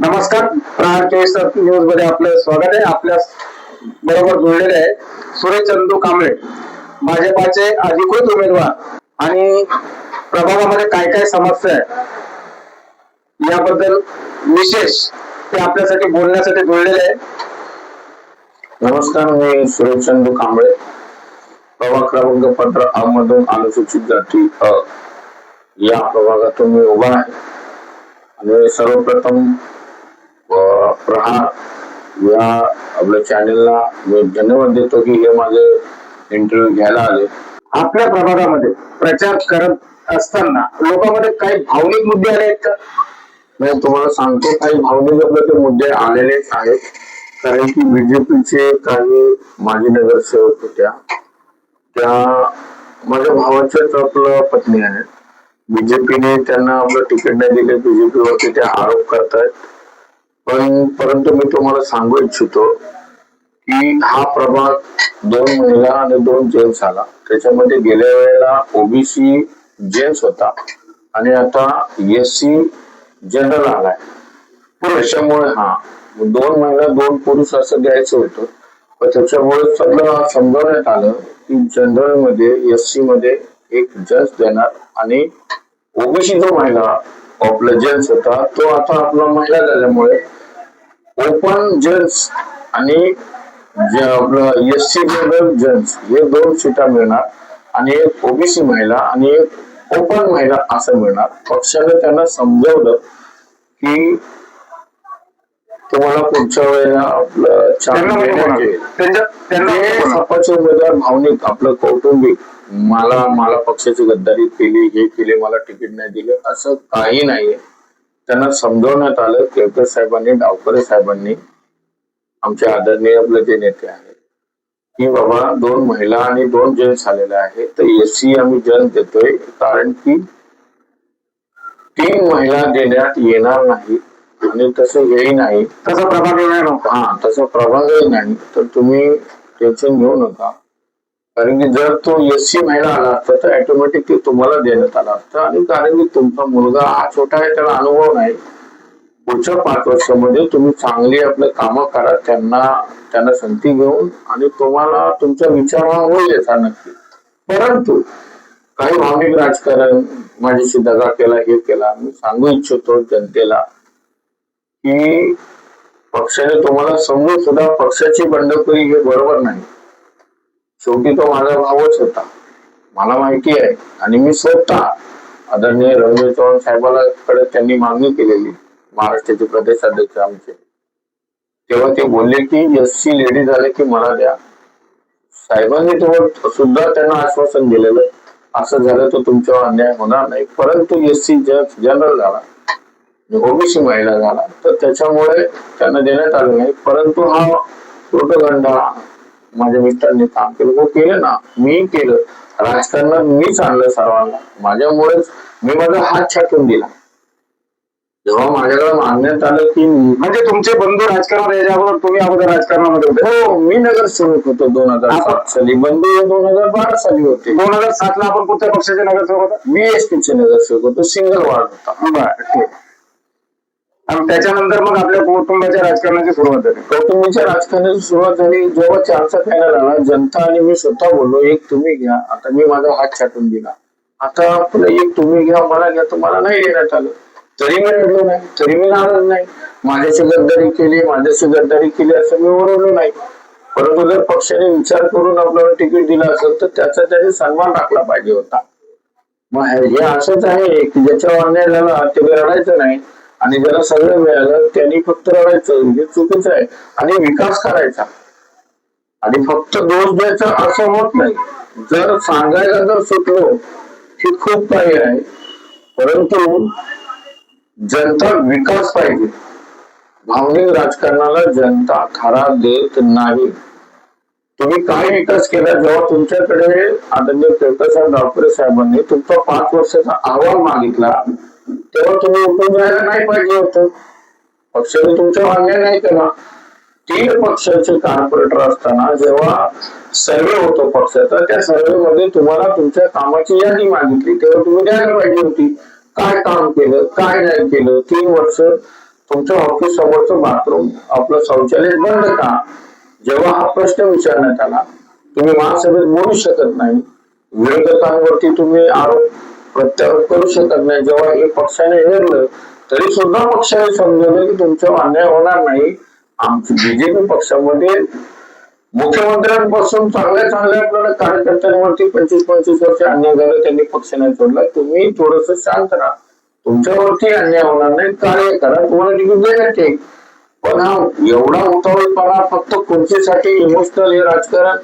नमस्कार, प्रहार 24 न्यूज मध्ये आपलं स्वागत आहे. आपल्या बरोबर जोडलेले आहे सुरेश चंदू कांबळे, भाजपाचे अधिकृत उमेदवार आणि प्रभागामध्ये काय काय समस्या आहे याबद्दल विशेष ते आपल्यासाठी बोलण्यासाठी जोडलेले आहे. नमस्कार, मी सुरेश चंदू कांबळे, प्रभाग क्रमांक 15 मधून अनुसूचित जाती या प्रभागातून मी उभा आहे. आणि सर्वप्रथम प्रहार या आपल्या चॅनेलला मी धन्यवाद देतो की हे माझे इंटरव्ह्यू घ्यायला आले. आपल्या प्रभागामध्ये प्रचार करत असताना लोकांमध्ये काही भावनिक मुद्दे आले आहेत का? मी तुम्हाला सांगतो, काही भावनिक आपले मुद्दे आलेलेच आहेत. कारण की बीजेपीचे काही माजी नगरसेवक होत्या, त्या माझ्या भावाच्याच आपलं पत्नी आहेत. बीजेपीने त्यांना आपलं तिकीट नाही दिले, बीजेपीवरती ते आरोप करतायत. परंतु मी तुम्हाला सांगू इच्छितो की हा प्रभाग 2 महिला आणि 2 जेंट्स आला. त्याच्यामध्ये गेल्या वेळेला ओबीसी जेंट्स होता आणि आता एससी जनरल आलाय. त्याच्यामुळे 2 महिला 2 पुरुष असं द्यायचं होतं. पण त्याच्यामुळे सगळं समजवण्यात आलं की जनरल मध्ये एससी मध्ये एक जज देणार आणि ओबीसी जो महिला आपला जेंट्स होता तो आता आपला महिला झाल्यामुळे ओपन जेंट्स आणि जे आपलं एससी जनरल जेंट्स हे 2 सीटा मिळणार आणि एक ओबीसी महिला आणि एक ओपन महिला असं मिळणार. पक्षाने त्यांना समजवलं की तुम्हाला पुढच्या वेळेला आपलं स्वतःचे उमेदवार भावनिक आपलं कौटुंबिक मला पक्षाची गद्दारी केली, हे केले, मला तिकीट नाही दिले, असं काही नाहीये. त्यांना समजवण्यात आलं केळकर साहेबांनी, डावकरे साहेबांनी, आमचे आदरणीय आपले जे नेते आहेत की बाबा 2 महिला आणि 2 जेंट्स आलेले आहेत, तर एससी आम्ही जेंट्स देतोय कारण की 3 महिला देण्यात येणार नाही आणि तसं हेही नाही, तसा प्रभाग येणार नव्हता. तसा प्रभागही नाही. तर तुम्ही टेन्शन घेऊ नका. कारण की जर तो एससी महिला आला असता तर ऑटोमॅटिकली तुम्हाला देण्यात आला असतं. आणि कारण की तुमचा मुलगा हा छोटा आहे, त्याला अनुभव नाही. पुढच्या 5 वर्षामध्ये तुम्ही चांगली आपलं कामं करा, त्यांना संधी घेऊन, आणि तुम्हाला तुमचा विचार होईल याचा नक्की. परंतु काही भावनिक राजकारण माझ्याशी दगा केला, हे केला. मी सांगू इच्छितो जनतेला की पक्षाने तुम्हाला समजून सुद्धा पक्षाची बंडखोरी हे बरोबर नाही. शेवटी तो माझा भावच होता, मला माहिती आहे. आणि मी स्वतः आदरणीय रवींद्र चव्हाण साहेबांकडे त्यांनी मागणी केलेली, महाराष्ट्राचे प्रदेश अध्यक्ष आमचे, तेव्हा ते बोलले की एससी लेडीज आले की मला द्या. साहेबांनी तेव्हा सुद्धा त्यांना आश्वासन दिलेलं, असं झालं तर तुमच्यावर अन्याय होणार नाही. परंतु एससी जनरल झाला, ओबीसी महिला झाला, तर त्याच्यामुळे त्यांना देण्यात आलं नाही. परंतु हा प्रोटोगंडा माझ्या मित्रांनी काम केलं, हो केलं ना, मी केलं. राजकारणात मीच आणलं सर्वांना, माझ्यामुळेच मी माझा हात छाटून दिला. जेव्हा माझ्याकडे मागण्यात आलं की म्हणजे तुमचे बंधू राजकारणात याच्याबरोबर तुम्ही अगोदर राजकारणामध्ये होते? हो, मी नगरसेवक होतो 2007 साली. बंधू 2012 साली होते. 2007 ला आपण कुठच्या पक्षाचे नगरसेवक होता? मी एसटीचे नगरसेवक होतो, सिंगल वार्ड होता. आणि त्याच्यानंतर मग आपल्या कुटुंबाच्या राजकारणाची सुरुवात झाली. कौटुंबिकच्या राजकारणाची सुरुवात झाली जेव्हा चर्चा करायला आला जनता, आणि मी स्वतः बोललो एक तुम्ही घ्या. आता मी माझा हात छाटून दिला, आता आपलं एक तुम्ही घ्या, मला घ्या, तर मला नाही देण्यात आलं. तरी मी रडलो नाही, तरी मी नाराज नाही. माझ्याशी गद्दारी केली असं मी ओरडलो नाही. परंतु जर पक्षाने विचार करून आपल्याला तिकीट दिलं असेल तर त्याचा त्याने सन्मान राखला पाहिजे होता. मग हे असंच आहे की ज्याच्यावर अन्याय झाला ते रडायचं नाही, आणि ज्याला सगळं मिळालं त्यांनी फक्त रडायचं, हे चुकीचं आहे. आणि विकास करायचा आणि फक्त दोष द्यायचा असं होत नाही. जर सांगायला जर सुटलो की खूप काही आहे, परंतु जनता विकास पाहिजे. भावनिक राजकारणाला जनता थारा देत नाही. तुम्ही काय विकास केला? जेव्हा तुमच्याकडे आदरणीय केळकर साहेब, डावकरे साहेबांनी तुमचा 5 वर्षाचा अहवाल मागितला तेव्हा तुम्ही उठून जायला नाही पाहिजे होतं. पक्षाने तुमच्या अन्याय नाही केला. 3 पक्षाचे कॉर्पोरेटर असताना जेव्हा सर्वे होतो पक्षाचा, त्या सर्वे मध्ये तुम्हाला तुमच्या कामाची यादी मागितली तेव्हा तुम्ही द्यायला पाहिजे होती. काय काम केलं, काय नाही केलं, 3 वर्ष तुमच्या ऑफिस समोरचं बाथरूम आपलं शौचालय बंद का? जेव्हा हा प्रश्न विचारण्यात आला, तुम्ही महासभेत बोलू शकत नाही, विरोधकांवरती तुम्ही आरोप प्रत्यारोप करू शकत नाही. जेव्हा हे पक्षाने हेरलं तरी सुद्धा पक्षाने समजवलं की तुमच्यावर अन्याय होणार नाही. आमच्या बीजेपी पक्षामध्ये मुख्यमंत्र्यांपासून चांगल्या चांगल्या आपल्याला कार्यकर्त्यांवरती 25-25 वर्ष अन्याय झाला, त्यांनी पक्ष नाही सोडला. तुम्ही थोडस शांत राहा, तुमच्यावरती अन्याय होणार नाही, कार्य करा, तुम्हाला तिकीट द्यायला ठीक. पण हा एवढा उतावळपणा फक्त खुर्चीसाठी इमोशनल हे राजकारण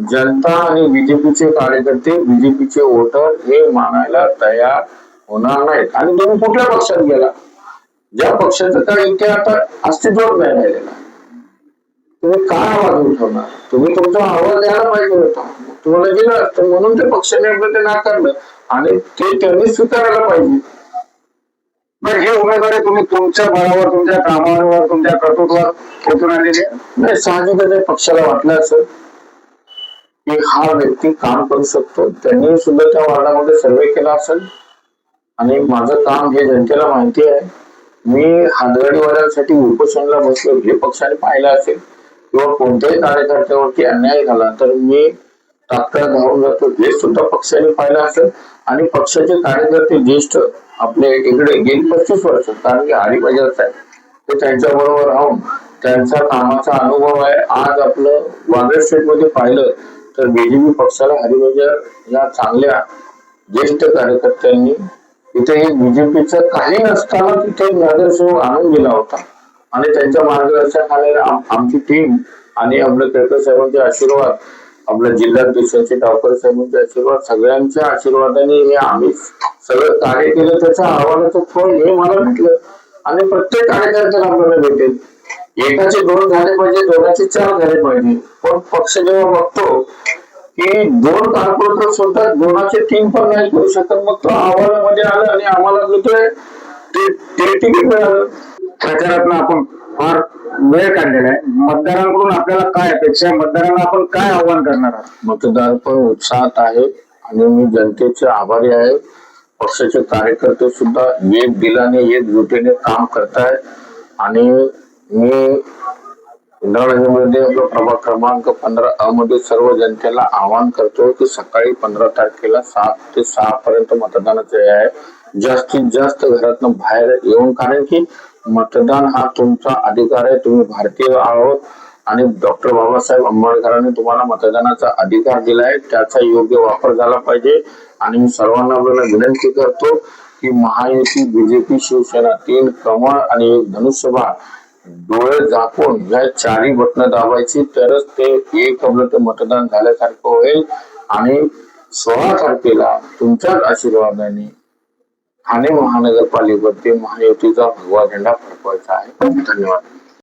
जनता आणि बीजेपीचे कार्यकर्ते, बीजेपीचे वोटर हे मानायला तयार होणार नाहीत. आणि तुम्ही कुठल्या पक्षात गेला, ज्या पक्षाचं काय इथे आता अस्तित्वच नाही राहिलेलं, तुम्ही काय आवाज उठवणार? तुम्ही तुमचा आवाज द्यायला पाहिजे होता, तुम्हाला दिलं असतं. म्हणून ते पक्षाने आपलं ते नाकारलं आणि ते त्यांनी स्वीकारायला पाहिजे. बरं, हे उमेदवारी तुम्ही तुमच्या बळावर, तुमच्या कामावर, तुमच्या कर्तृत्वावर खेचून आणलेली आहे? नाही, साहजिकच पक्षाला वाटलं असं की हा व्यक्ती काम करू शकतो. त्यांनी सुद्धा त्या वार्डामध्ये सर्वे केला असेल आणि माझं काम हे जनतेला माहिती आहे. मी हातगाडीवाल्यांसाठी उपोषणाला बसलो हे पक्षाने पाहिलं असेल, किंवा कोणत्याही कार्यकर्त्यावरती अन्याय झाला तर मी तात्काळ धावून जातो हे सुद्धा पक्षाने पाहिलं असेल. आणि पक्षाचे कार्यकर्ते ज्येष्ठ आपले इकडे गेली 35 वर्ष, कारण की हरिबजाज साहेब ते त्यांच्या बरोबर राहून त्यांचा कामाचा अनुभव आहे. आज आपलं वागड स्टेट मध्ये पाहिलं तर बीजेपी पक्षाला हरिबजाज या चांगल्या ज्येष्ठ कार्यकर्त्यांनी तिथे बीजेपीचं काही नसताना तिथे नगरसेवक आणून दिला होता. आणि त्यांच्या मार्गदर्शनाखाली आमची टीम आणि आपल्या केळकर साहेबांचे आशीर्वाद, आपल्या जिल्हाध्यक्षांचे डावकर साहेबांचे आशीर्वाद, सगळ्यांच्या आशीर्वादाने हे आम्ही सगळं कार्य केलं. त्याच्या आव्हानाचं फळ हे मला भेटलं आणि प्रत्येक कार्यकर्त्याला आपल्याला भेटेल. एकाचे 2 झाले पाहिजे, 2चे 4 झाले पाहिजे. पण पक्ष जेव्हा बघतो की 2 कॉर्पोरेटर सुद्धा 2चे 3 पण नाही करू शकत, मग तो आव्हानामध्ये आला आणि आम्हाला ते तिकीट मिळालं. प्रचारात आपण फार वेळ काढलेला आहे. मतदारांकडून आपल्याला काय अपेक्षा आहे? मतदारांना आपण काय आव्हान करणार आहात? मतदार पण उत्साहात आहे आणि मी जनतेचे आभारी आहे. पक्षाचे कार्यकर्ते सुद्धा एक दिलाने एकजुटीने काम करतायत. आणि मी इंद्रानगरमध्ये आपला प्रभाग क्रमांक 15 मध्ये सर्व जनतेला आवाहन करतो की सकाळी 15 तारखेला 7 ते 6 पर्यंत मतदानाचे वेळ आहे. जास्तीत जास्त घरातून बाहेर येऊन, कारण की मतदान हा तुमचा अधिकार आहे. तुम्ही भारतीय आहोत आणि डॉक्टर बाबासाहेब आंबेडकरांनी तुम्हाला मतदानाचा अधिकार दिलाय, त्याचा योग्य वापर झाला पाहिजे. आणि मी सर्वांना आपल्याला विनंती करतो की महायुती, बीजेपी, शिवसेना 3 कमळ आणि 1 धनुष्यबाण डोळे झाकून या 4ही बटणं दाबायची, तरच ते एक आपलं ते मतदान झाल्यासारखं होईल. आणि 16 तारखेला तुमच्याच आशीर्वादाने ठाणे महानगरपालिकेवरती महायुतीचा भगवा झेंडा फडकवायचा आहे. धन्यवाद.